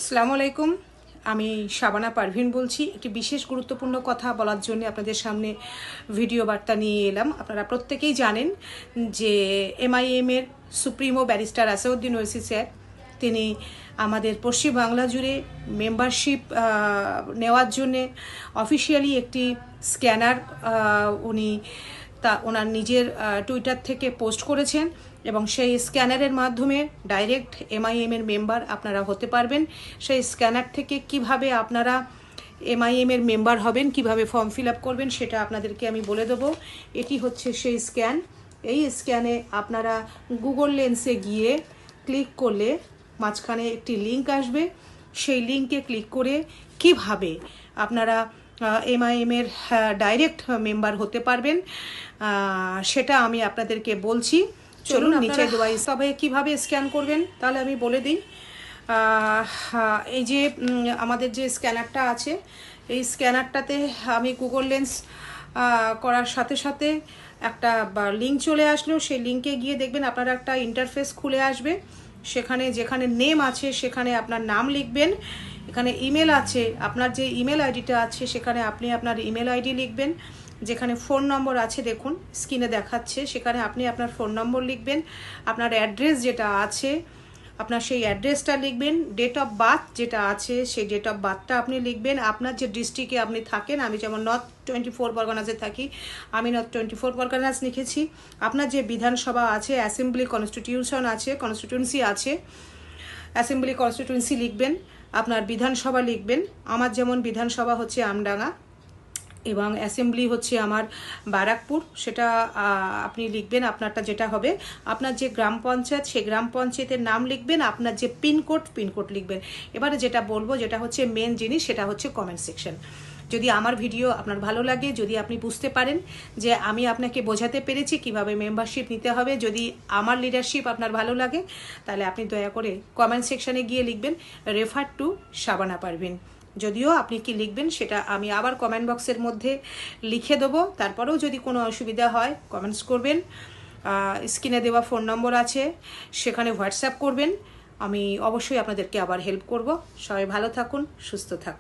আসসালামু আলাইকুম। আমি শাবানা পারভিন বলছি। একটি বিশেষ গুরুত্বপূর্ণ কথা বলার জন্য আপনাদের সামনে ভিডিও বার্তা নিয়ে এলাম। আপনারা প্রত্যেকেই জানেন যে MIM এর সুপ্রিমো ব্যারিস্টার আসাউদ্দিন ওয়েসি স্যার তিনি আমাদের পশ্চিম বাংলা জুড়ে মেম্বারশিপ নেওয়ার জন্যে অফিসিয়ালি একটি স্ক্যানার উনি ওনার নিজের টুইটার থেকে পোস্ট করেছেন এবং সেই স্ক্যানারের মাধ্যমে ডাইরেক্ট MIM এর মেম্বার আপনারা হতে পারবেন। সেই স্ক্যানার থেকে কিভাবে আপনারা MIM এর মেম্বার হবেন, কিভাবে ফর্ম ফিল আপ করবেন সেটা আপনাদেরকে আমি বলে দেবো। এটি হচ্ছে সেই স্ক্যান। এই স্ক্যানে আপনারা গুগল লেন্সে গিয়ে ক্লিক করলে মাঝখানে একটি লিঙ্ক আসবে। সেই লিঙ্কে ক্লিক করে কিভাবে আপনারা MIM এর ডাইরেক্ট মেম্বার হতে পারবেন সেটা আমি আপনাদেরকে বলছি। চলুন নিচে ডিভাইস তবে কিভাবে স্ক্যান করবেন তাহলে আমি বলে দিই। এই যে আমাদের যে স্ক্যানারটা আছে, এই স্ক্যানারটাতে আমি গুগল লেন্স করার সাথে সাথে একটা লিঙ্ক চলে আসলো। সেই লিঙ্কে গিয়ে দেখবেন আপনার একটা ইন্টারফেস খুলে আসবে। সেখানে যেখানে নেম আছে সেখানে আপনার নাম লিখবেন। এখানে ইমেল আছে, আপনার যে ইমেল আইডিটা আছে সেখানে আপনি আপনার ইমেল আইডি লিখবেন। যেখানে ফোন নম্বর আছে দেখুন স্ক্রিনে দেখাচ্ছে, সেখানে আপনি আপনার ফোন নম্বর লিখবেন। আপনার অ্যাড্রেস যেটা আছে আপনার সেই অ্যাড্রেসটা লিখবেন। ডেট অফ বার্থ যেটা আছে সেই ডেট অফ বার্থটা আপনি লিখবেন। আপনার যে ডিস্ট্রিক্টে আপনি থাকেন, আমি যেমন নর্থ 24 পরগনাসে থাকি, আমি নর্থ 24 পরগনাস লিখেছি। আপনার যে বিধানসভা আছে, অ্যাসেম্বলি কনস্টিটিউয়েন্সি আছে, অ্যাসেম্বলি কনস্টিটিউয়েন্সি লিখবেন। আপনার বিধানসভা লিখবেন। আমার যেমন বিধানসভা হচ্ছে আমডাঙ্গা এবং অ্যাসেম্বলি হচ্ছে আমার ব্যারাকপুর, সেটা আপনি লিখবেন। আপনারটা যেটা হবে, আপনার যে গ্রাম পঞ্চায়েত সেই গ্রাম পঞ্চায়েতের নাম লিখবেন। আপনার যে পিনকোড লিখবেন। এবারে যেটা বলবো, যেটা হচ্ছে মেন জিনিস, সেটা হচ্ছে কমেন্ট সেকশন। যদি আমার ভিডিও আপনার ভালো লাগে, যদি আপনি বুঝতে পারেন যে আমি আপনাকে বোঝাতে পেরেছি কিভাবে মেম্বারশিপ নিতে হবে, যদি আমার লিডারশিপ আপনার ভালো লাগে, তাহলে আপনি দয়া করে কমেন্ট সেকশনে গিয়ে লিখবেন রেফার টু শাবানা পারভিন। যদিও আপনি কি লিখবেন সেটা আমি আবার কমেন্ট বক্সের মধ্যে লিখে দেবো। তারপরেও যদি কোনো অসুবিধা হয় কমেন্টস করবেন। স্ক্রিনে দেওয়া ফোন নম্বর আছে, সেখানে হোয়াটসঅ্যাপ করবেন। আমি অবশ্যই আপনাদেরকে আবার হেল্প করব। সবাই ভালো থাকুন, সুস্থ থাকুন।